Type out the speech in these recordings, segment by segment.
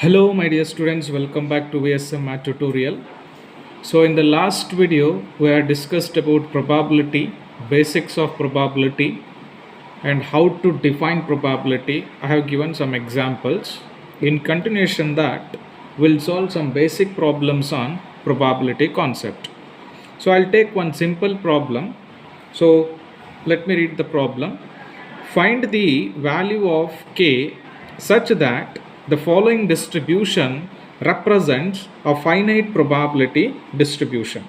Hello my dear students, welcome back to VSM Math tutorial. So in the last video we have discussed about probability, basics of probability and how to define probability. I have given some examples. In continuation that we'll solve some basic problems on probability concept. So I'll take one simple problem. So let me read the problem. Find the value of k such that the following distribution represents a finite probability distribution.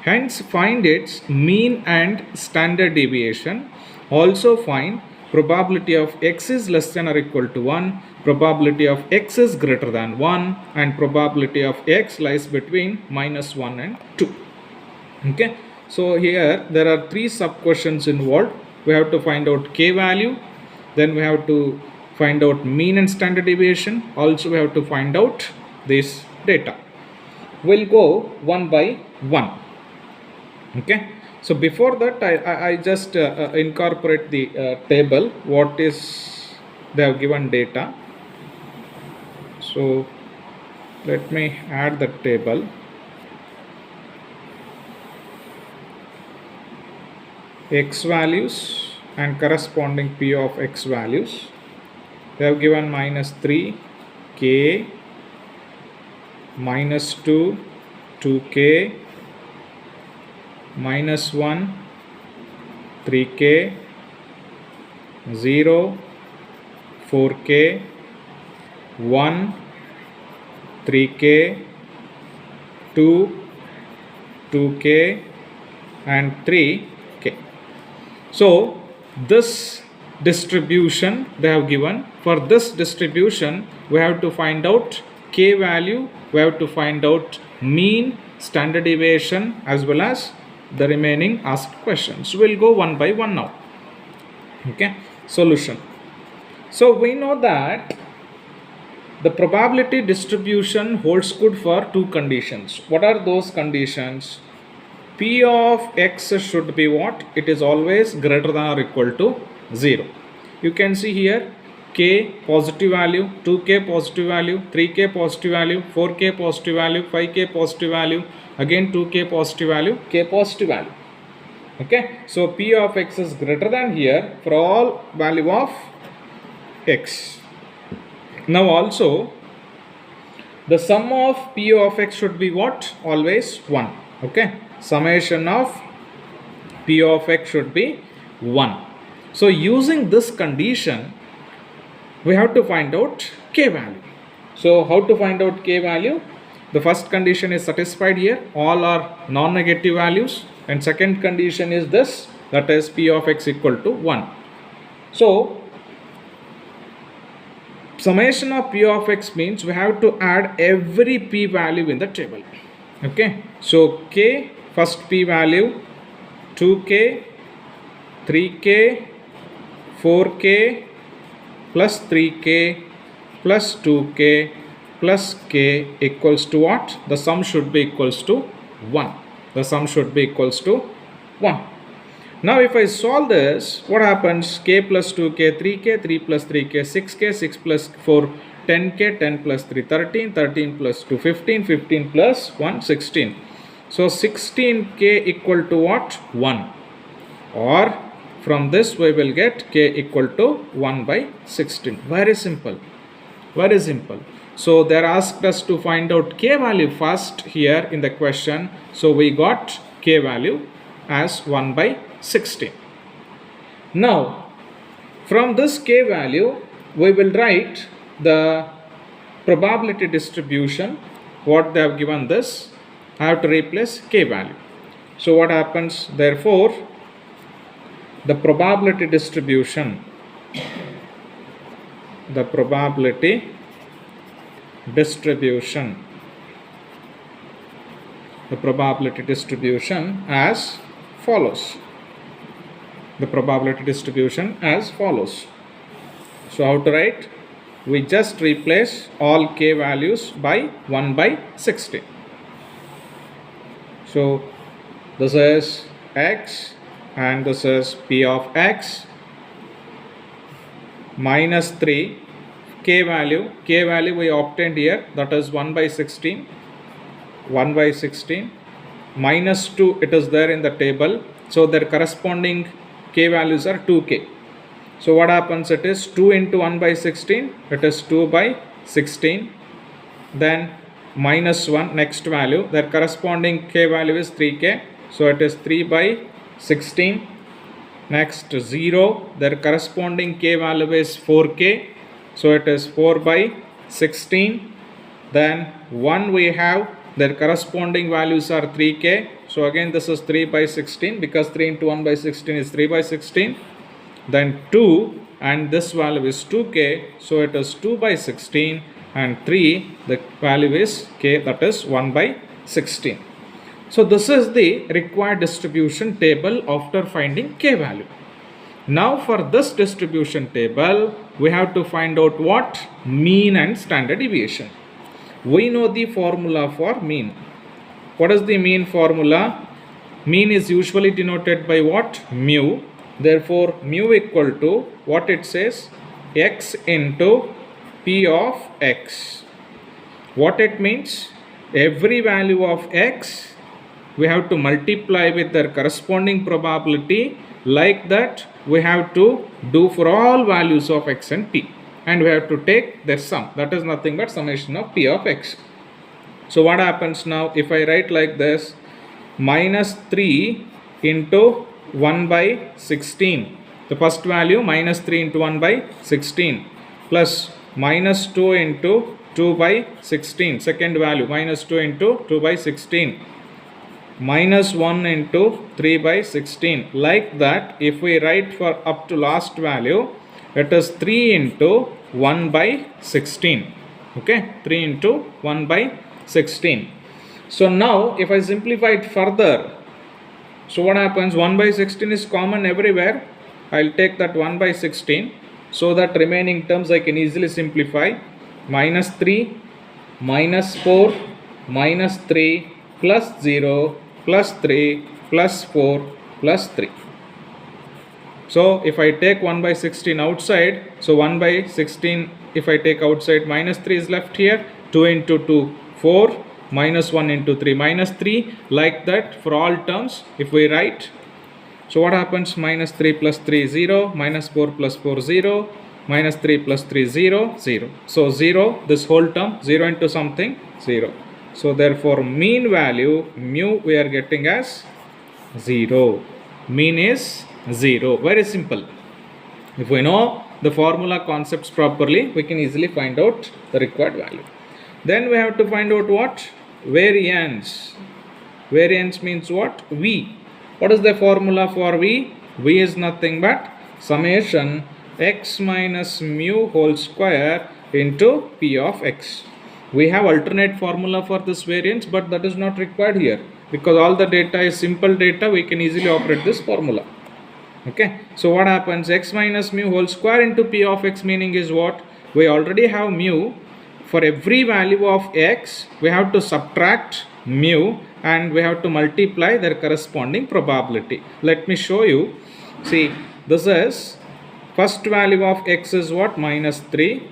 Hence, find its mean and standard deviation. Also find probability of x is less than or equal to 1, probability of x is greater than 1, and probability of x lies between -1 and 2. Okay, so here there are three sub questions involved. We have to find out k value, then we have to find out mean and standard deviation. Also we have to find out this data. We'll go one by one. Okay, so before that I just incorporate the table what is they have given data. So let me add the table. X values and corresponding p of x values. They have given -3, k, -2, 2k, -1, 3k, 0, 4k, 1, 3k, 2, 2k and 3k. So this distribution they have given. For this distribution we have to find out k value, we have to find out mean, standard deviation as well as the remaining asked questions. We'll go one by one now. Okay, solution. So we know that the probability distribution holds good for two conditions. What are those conditions? P of x should be what? It is always greater than or equal to 0. You can see here k positive value, 2k positive value, 3k positive value, 4k positive value, 5k positive value, again 2k positive value, k positive value. Okay, so p of x is greater than here for all value of x. Now also the sum of p of x should be what? Always 1. Okay, summation of p of x should be 1. So using this condition we have to find out k value. So how to find out k value? The first condition is satisfied here, all are non-negative values, and second condition is this, that is p of x equal to 1. So summation of p of x means we have to add every p value in the table. Okay, so k, first p value 2k, 3k, 4k plus 3k plus 2k plus k equals to what? The sum should be equals to 1. The sum should be equals to 1. Now if I solve this, what happens? K plus 2k, 3k, 3 plus 3k, 6k, 6 plus 4, 10k, 10 plus 3, 13, 13 plus 2, 15, 15 plus 1, 16. So 16k equal to what? 1. Or from this we will get k equal to 1 by 16. Very simple. Very simple. So they asked us to find out k value first here in the question. So we got k value as 1 by 16. Now from this k value we will write the probability distribution. What they have given this, I have to replace k value. So what happens? Therefore the probability distribution, the probability distribution as follows. The probability distribution as follows. So how to write? We just replace all k values by 1 by 16. So this is x and this is p of x -3 k value we obtained here, that is 1 by 16, 1 by 16 minus 2, it is there in the table, so their corresponding k values are 2k. So what happens, it is 2 into 1 by 16, it is 2 by 16, then minus 1 next value, their corresponding k value is 3k, so it is 3 by 16. Next 0, their corresponding k value is 4k, so it is 4 by 16. Then 1 we have, their corresponding values are 3k, so again this is 3 by 16 because 3 into 1 by 16 is 3 by 16. Then 2 and this value is 2k, so it is 2 by 16, and 3 the value is k, that is 1 by 16. So this is the required distribution table after finding k value. Now for this distribution table we have to find out what? Mean and standard deviation. We know the formula for mean. What is the mean formula? Mean is usually denoted by what? Mu. Therefore mu equal to what it says? X into P of X. What it means? Every value of X we have to multiply with their corresponding probability. Like that we have to do for all values of X and P, and we have to take their sum, that is nothing but summation of P of X. So what happens now, if I write like this, minus 3 into 1 by 16, the first value minus 3 into 1 by 16, plus minus 2 into 2 by 16, second value minus 2 into 2 by 16, minus 1 into 3 by 16. Like that, if we write for up to last value, it is 3 into 1 by 16. Okay, 3 into 1 by 16. So now if I simplify it further, so what happens, 1 by 16 is common everywhere. I'll take that 1 by 16, so that remaining terms I can easily simplify. Minus 3, minus 4, minus 3, plus 0, plus 3, plus 4, plus 3. So if I take 1 by 16 outside, so 1 by 16 if I take outside, minus 3 is left here, 2 into 2, 4, minus 1 into 3, minus 3, like that for all terms if we write. So what happens, minus 3 plus 3, 0, minus 4 plus 4, 0, minus 3 plus 3, 0, 0. So 0, this whole term, 0 into something, 0. So therefore mean value mu we are getting as 0. Mean is 0. Very simple. If we know the formula concepts properly, we can easily find out the required value. Then we have to find out what? Variance. Variance means what? V. What is the formula for V? V is nothing but summation x minus mu whole square into P of X. We have alternate formula for this variance, but that is not required here because all the data is simple data. We can easily operate this formula. Okay, so what happens, x minus mu whole square into P of X, meaning is what? We already have mu. For every value of x we have to subtract mu and we have to multiply their corresponding probability. Let me show you. See, this is first value of x is what? Minus 3.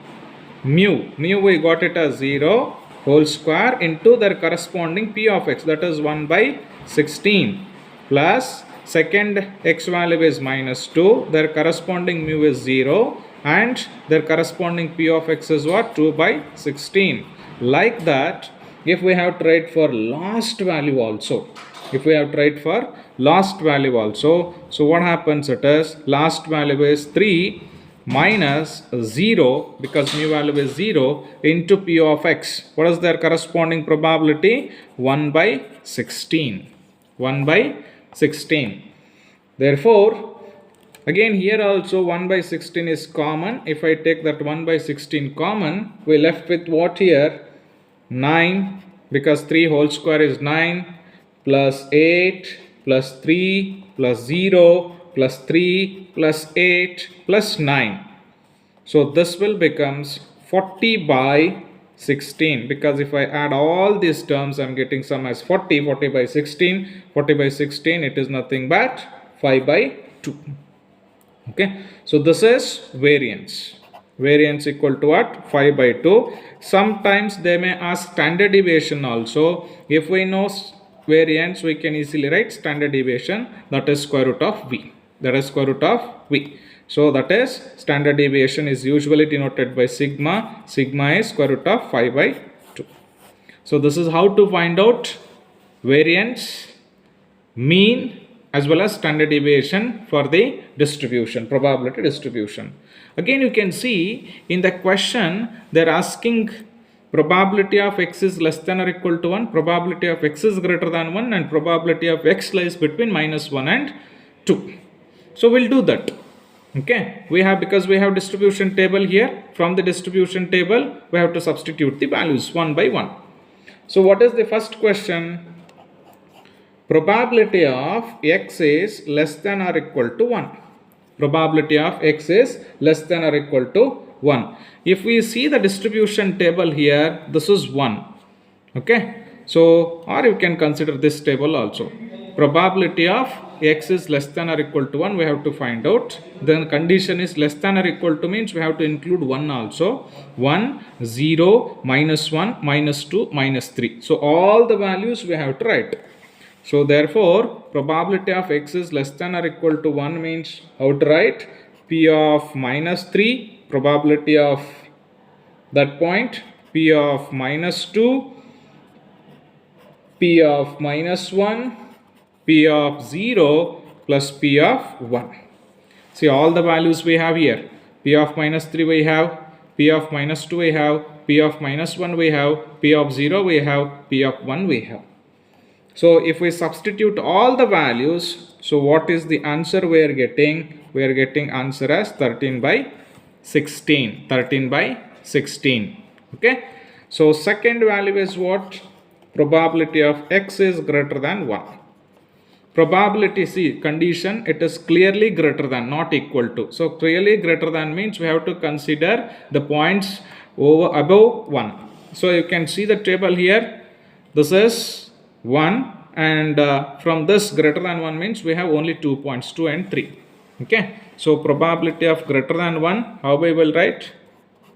Mu we got it as 0 whole square into their corresponding P of X, that is 1 by 16, plus second x value is minus 2, their corresponding mu is 0, and their corresponding P of X is what? 2 by 16. Like that, if we have tried for last value also, so what happens, it is last value is 3 minus 0, because mu value is 0, into P of X. What is their corresponding probability? 1 by 16. 1 by 16. Therefore, again here also 1 by 16 is common. If I take that 1 by 16 common, we left with what here? 9, because 3 whole square is 9, plus 8, plus 3, plus 0, plus 3, plus 8, plus 9. So this will becomes 40 by 16, because if I add all these terms, I am getting sum as 40 by 16, 40 by 16, it is nothing but 5 by 2. Okay, so this is variance. Variance equal to what? 5 by 2. Sometimes they may ask standard deviation also. If we know variance, we can easily write standard deviation, that is square root of v. That is square root of v. So that is standard deviation is usually denoted by sigma. Sigma is square root of 5 by 2. So this is how to find out variance, mean, as well as standard deviation for the distribution, probability distribution. Again, you can see in the question they are asking probability of x is less than or equal to 1, probability of x is greater than 1, and probability of x lies between -1 and 2. So we'll do that. Okay, because we have distribution table here. From the distribution table we have to substitute the values one by one. So what is the first question? Probability of x is less than or equal to 1. Probability of x is less than or equal to 1. If we see the distribution table here, this is 1. Okay, so or you can consider this table also. Probability of x is less than or equal to 1, we have to find out. Then condition is less than or equal to means we have to include 1 also. 1, 0, -1, -2, -3. So all the values we have to write. So therefore, probability of x is less than or equal to 1 means how to write? P of -3, probability of that point, P of -2, P of -1, P of 0 plus P of 1. See all the values we have here. P of -3 we have, P of -2 we have, P of -1 we have, P of 0 we have, P of 1 we have. So if we substitute all the values, so what is the answer we are getting? We are getting answer as 13 by 16. 13 by 16. Okay. So second value is what? Probability of x is greater than 1. Probability, see condition, it is clearly greater than, not equal to. So clearly greater than means we have to consider the points above 1. So you can see the table here. This is 1 and from this greater than 1 means we have only 2 points, 2 and 3. Okay, so probability of greater than 1, how we will write?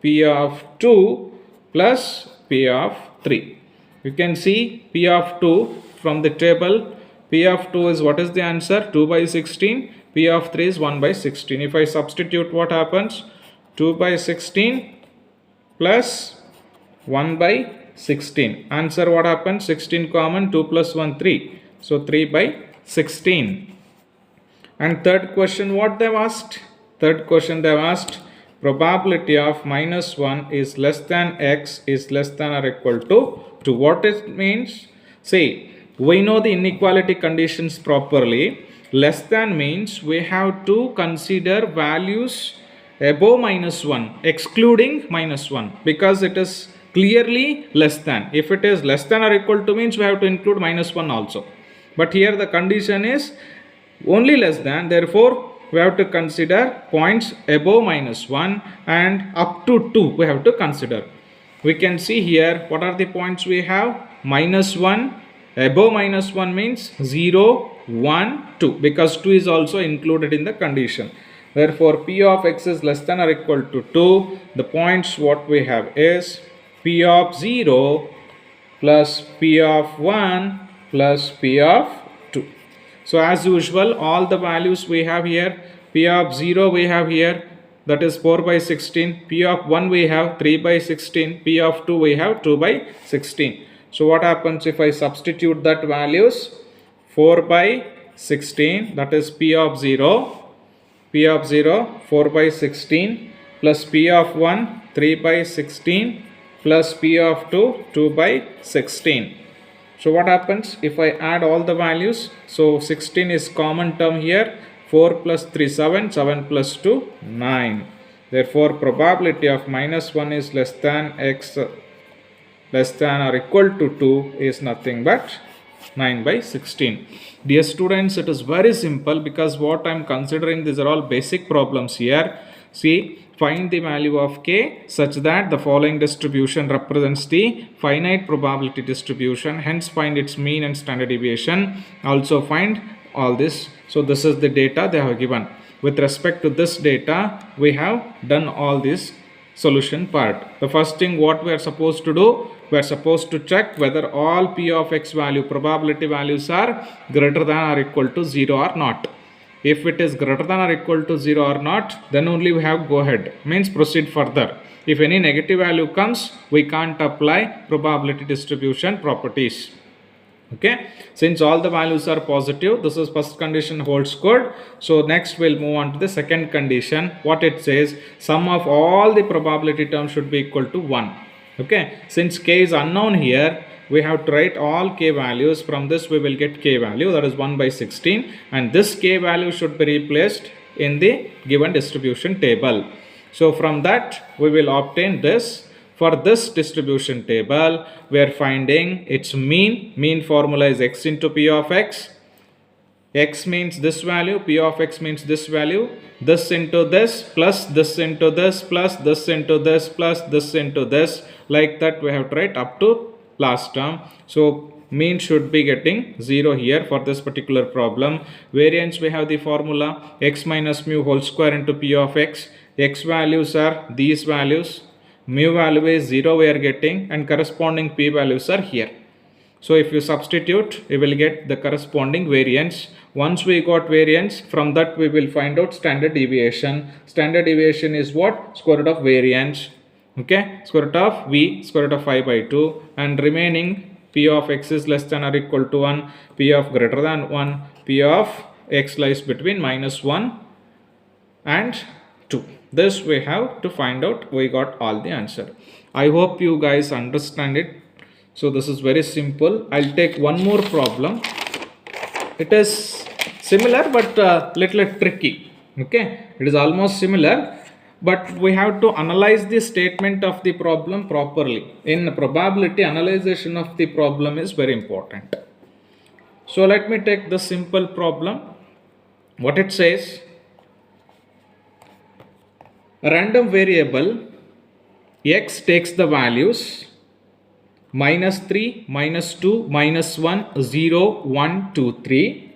P of 2 plus P of 3. You can see P of 2 from the table. P of 2 is, what is the answer? 2 by 16. P of 3 is 1 by 16. If I substitute, what happens? 2 by 16 plus 1 by 16. Answer what happens? 16 common, 2 plus 1, 3. So 3 by 16. And third question, what they have asked? Third question they have asked, probability of -1 is less than x is less than or equal to 2. What it means? See, we know the inequality conditions properly. Less than means we have to consider values above -1, excluding -1, because it is clearly less than. If it is less than or equal to means we have to include -1 also. But here the condition is only less than, therefore we have to consider points above -1 and up to 2 we have to consider. We can see here what are the points we have. -1, above -1 means 0, 1, 2, because 2 is also included in the condition. Therefore P of x is less than or equal to 2. The points what we have is P of 0 plus P of 1 plus P of 2. So as usual, all the values we have here. P of 0 we have here, that is 4 by 16. P of 1 we have 3 by 16. P of 2 we have 2 by 16. So what happens if I substitute that values? 4 by 16, that is P of 0. P of 0, 4 by 16 plus P of 1, 3 by 16 plus P of 2, 2 by 16. So what happens if I add all the values? So 16 is common term here. 4 plus 3, 7, 7 plus 2, 9. Therefore probability of -1 is less than x less than or equal to 2 is nothing but 9 by 16. Dear students, it is very simple, because what I am considering, these are all basic problems here. See, find the value of k such that the following distribution represents the finite probability distribution, hence find its mean and standard deviation. Also find all this. So this is the data they have given. With respect to this data, we have done all these solution part. The first thing what we are supposed to do, we are supposed to check whether all p of x value probability values are greater than or equal to 0 or not. If it is greater than or equal to 0 or not, then only we have go ahead, means proceed further. If any negative value comes, we can't apply probability distribution properties. Okay, since all the values are positive, this is first condition holds good. So next we'll move on to the second condition. What it says, sum of all the probability terms should be equal to 1. Okay, since k is unknown here, we have to write all k values. From this we will get k value, that is 1 by 16, and this k value should be replaced in the given distribution table. So from that we will obtain this. For this distribution table, we are finding its mean. Mean formula is x into p of x. X means this value, p of x means this value. This into this, plus this into this, plus this into this, plus this into this. Like that we have to write up to last term. So mean should be getting 0 here for this particular problem. Variance, we have the formula x minus mu whole square into p of x. X values are these values. Mu value is 0 we are getting, and corresponding p values are here. So if you substitute, we will get the corresponding variance. Once we got variance, from that we will find out standard deviation. Standard deviation is what? Square root of variance. Okay, square root of v, square root of 5 by 2, and remaining p of x is less than or equal to 1, p of greater than 1, p of x lies between minus 1 and 2. This we have to find out. We got all the answer. I hope you guys understand it. So this is very simple. I'll take one more problem. It is similar but little tricky. Okay, it is almost similar, but we have to analyze the statement of the problem properly. In probability, analyzation of the problem is very important. So let me take the simple problem. What it says, a random variable x takes the values minus 3, minus 2, minus 1, 0, 1, 2, 3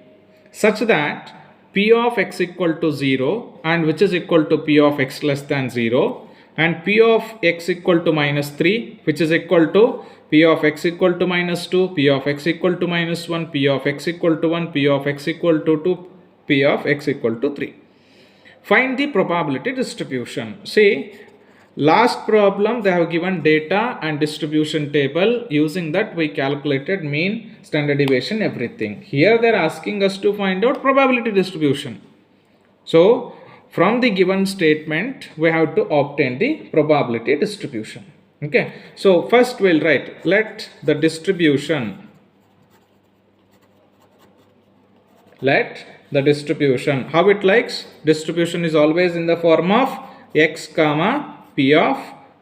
such that p of x equal to 0 and which is equal to p of x less than 0, and p of x equal to minus 3 which is equal to p of x equal to minus 2, p of x equal to minus 1, p of x equal to 1, p of x equal to 2, p of x equal to 3. Find the probability distribution. See, last problem they have given data and distribution table. Using that we calculated mean, standard deviation, everything. Here they are asking us to find out probability distribution. So from the given statement we have to obtain the probability distribution. Okay, so first we'll write, let the distribution, how it likes, distribution is always in the form of x comma p of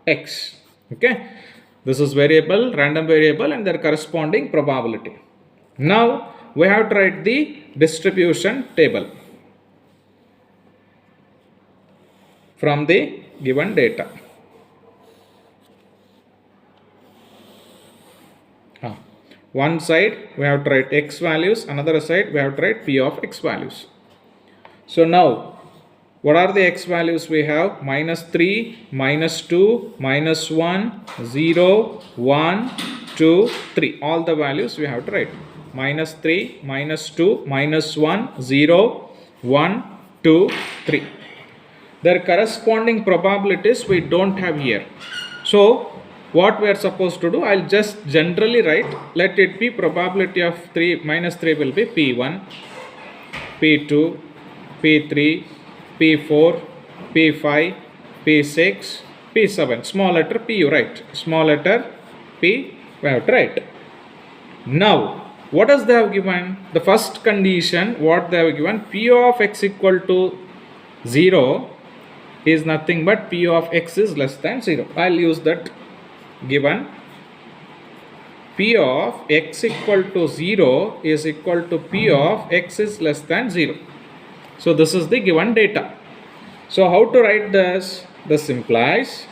x. Okay, this is variable, random variable, and their corresponding probability. Now we have to write the distribution table from the given data. One side we have to write x values, another side we have to write p of x values. So now what are the x values we have? Minus 3, minus 2, minus 1, 0, 1, 2, 3. All the values we have to write. Minus 3, minus 2, minus 1, 0, 1, 2, 3. Their corresponding probabilities we don't have here. So what we are supposed to do, I'll just generally write, let it be probability of 3, minus 3 will be P1, P2, P3, P4, P5, P6, P7. Small letter P you write. Small letter P we have to write. Now, what does they have given? The first condition, what they have given, P of x equal to 0 is nothing but P of x is less than 0. I'll use that given. P of x equal to 0 is equal to P of x is less than 0. So this is the given data. So how to write this? This implies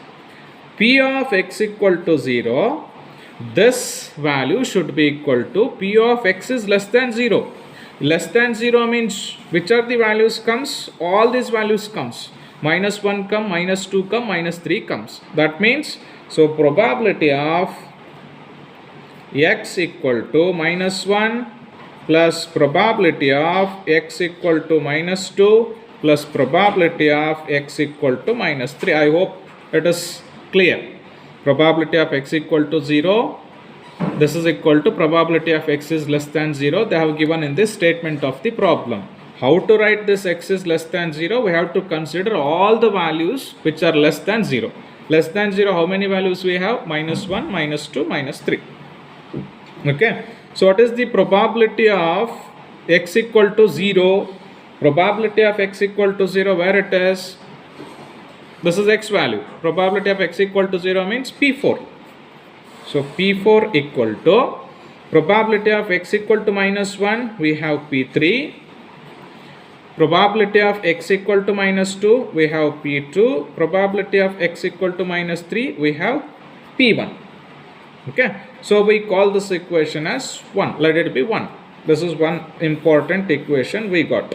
P of x equal to 0, this value should be equal to P of x is less than 0. Less than 0 means which are the values comes? All these values comes. minus 1 come, minus 2 come, minus 3 comes. That means, so probability of x equal to minus 1 plus probability of x equal to minus 2 plus probability of x equal to minus 3. I hope it is clear. Probability of x equal to 0. This is equal to probability of x is less than 0. They have given in this statement of the problem. How to write this x is less than 0? We have to consider all the values which are less than 0. Less than 0, how many values we have? Minus 1, minus 2, minus 3. Okay. So what is the probability of x equal to 0? Probability of x equal to 0, where it is? This is x value. Probability of x equal to 0 means P4. So P4 equal to probability of x equal to minus 1, we have P3. Probability of x equal to minus 2, we have P2. Probability of x equal to minus 3, we have P1. Okay. So we call this equation as 1. Let it be 1. This is one important equation we got.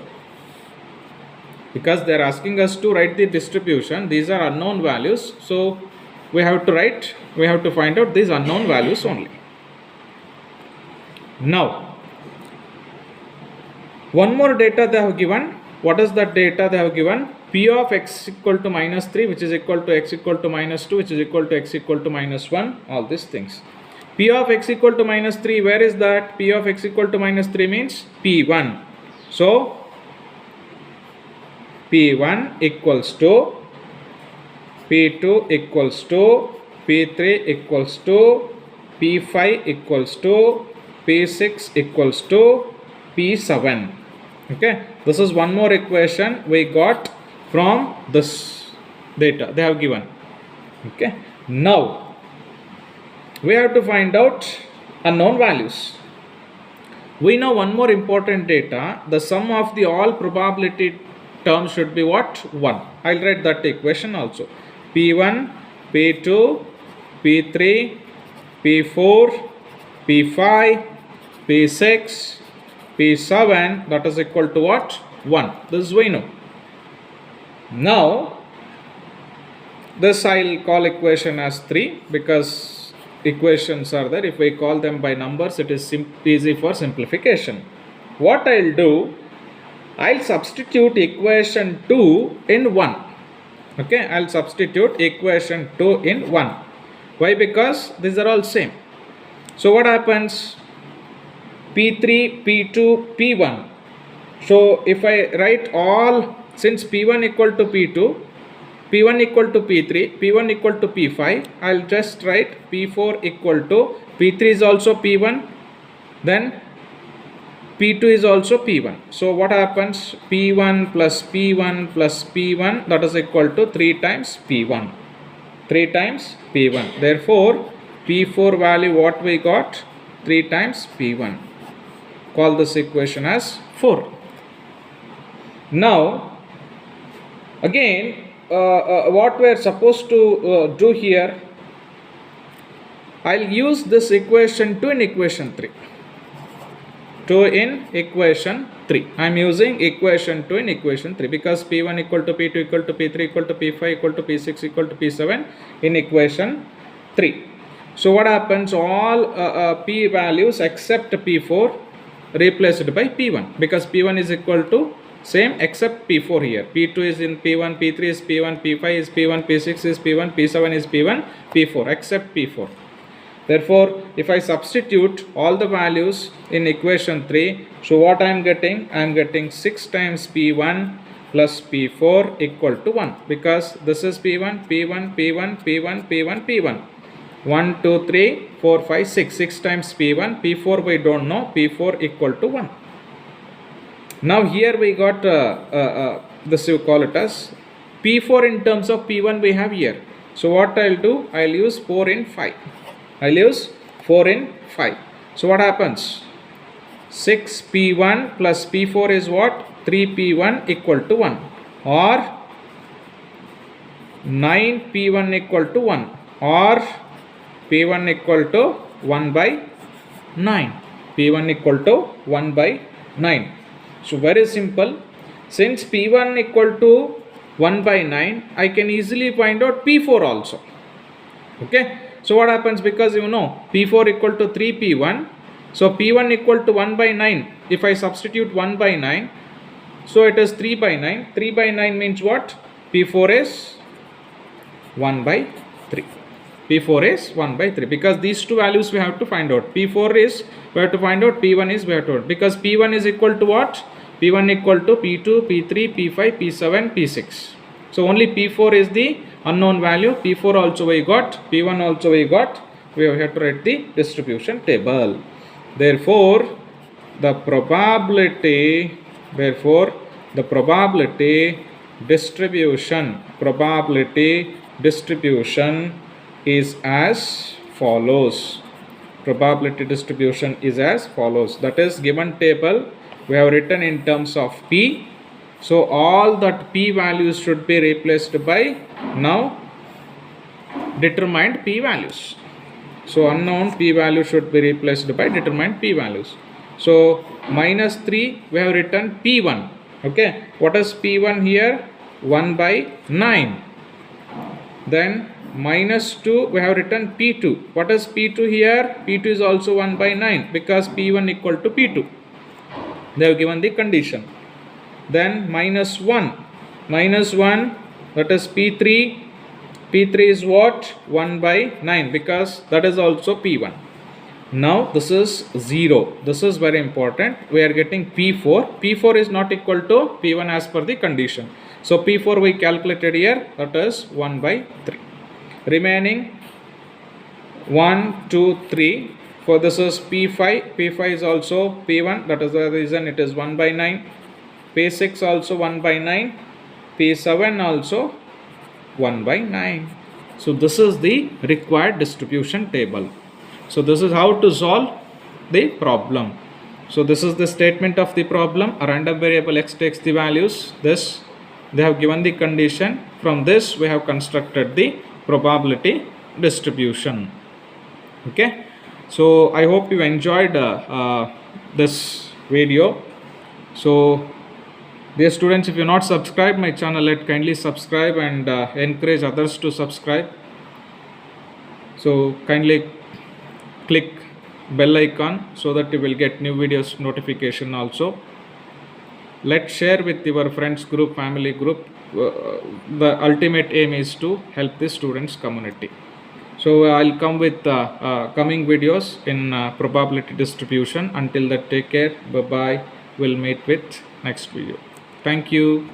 Because they are asking us to write the distribution. These are unknown values. So we have to find out these unknown values only. Now, one more data they have given. What is that data they have given? P of x equal to minus 3, which is equal to x equal to minus 2, which is equal to x equal to minus 1. All these things. P of x equal to minus 3, where is that? P of x equal to minus 3 means P1. So, P1 equals to P2 equals to P3 equals to P5 equals to P6 equals to P7. Okay, this is one more equation we got from this data they have given. Okay, now we have to find out unknown values. We know one more important data. The sum of the all probability terms should be what? 1. I'll write that equation also. P1, P2, P3, P4, P5, P6, P7, that is equal to what? 1. This we know. Now, this I'll call equation as 3 because equations are there. If we call them by numbers, it is easy for simplification. What I'll do, I'll substitute equation 2 in 1. Okay, I'll substitute equation 2 in 1. Why? Because these are all same. So what happens? P3, P2, P1. So if I write all, since P1 equal to P2, P1 equal to P3, P1 equal to P5, I'll just write P4 equal to P3 is also P1, then P2 is also P1. So what happens? P1 plus P1 plus P1, that is equal to 3 times P1. 3 times P1. Therefore, P4 value what we got? 3 times P1. Call this equation as 4. Now, again, what we are supposed to do here, I'll use this equation 2 in equation 3. 2 in equation 3. I am using equation 2 in equation 3 because P1 equal to P2 equal to P3 equal to P5 equal to P6 equal to P7 in equation 3. So what happens? All P values except P4 replaced by P1 because P1 is equal to same except P4 here. P2 is in P1, P3 is P1, P5 is P1, P6 is P1, P7 is P1, P4 except P4. Therefore, if I substitute all the values in equation 3, so what I am getting? I am getting 6 times P1 plus P4 equal to 1 because this is P1, P1, P1, P1, P1, P1. 1, 2, 3, 4, 5, 6. 6 times P1, P4 we don't know, P4 equal to 1. Now here we got this you call it as P4 in terms of P1 we have here. So what I'll do? I'll use 4 in 5. I'll use 4 in 5. So what happens? 6P1 plus P4 is what? 3P1 equal to 1 or 9P1 equal to 1 or P1 equal to 1 by 9. P1 equal to 1 by 9. So very simple. Since P1 equal to 1 by 9, I can easily find out P4 also. Okay, so what happens, because you know P4 equal to 3P1, so P1 equal to 1 by 9. If I substitute 1 by 9, so it is 3 by 9. 3 by 9 means what? P4 is 1 by 3. P4 is 1 by 3, because these two values we have to find out. P4 is we have to find out, P1 is we have to, because P1 is equal to what? P1 equal to P2, P3, P5, P7, P6. So only P4 is the unknown value. P4 also we got, P1 also we got. We have to write the distribution table. Therefore, the probability distribution is as follows. Probability distribution is as follows. That is, given table we have written in terms of P. So all that P values should be replaced by now determined P values. So unknown P value should be replaced by determined P values. So minus 3 we have written P1. Okay, what is P1 here? 1 by 9. Then minus 2 we have written P2. What is P2 here? P2 is also 1 by 9, because P1 equal to P2. They have given the condition. Then minus 1, that is P3. P3 is what? 1 by 9, because that is also P1. Now this is 0. This is very important. We are getting P4. P4 is not equal to P1 as per the condition. So P4 we calculated here, that is 1 by 3. Remaining 1, 2, 3. For this is P5. P5 is also P1. That is the reason it is 1 by 9. P6 also 1 by 9. P7 also 1 by 9. So this is the required distribution table. So this is how to solve the problem. So this is the statement of the problem. A random variable x takes the values. This, they have given the condition. From this we have constructed the probability distribution. Okay, so I hope you enjoyed this video. So dear students, if you not subscribed my channel, let kindly subscribe and encourage others to subscribe. So kindly click bell icon so that you will get new videos notification also. Let's share with your friends group, family group. The ultimate aim is to help the students community. So I'll come with coming videos in probability distribution. Until that, take care. Bye bye. We'll meet with next video. Thank you.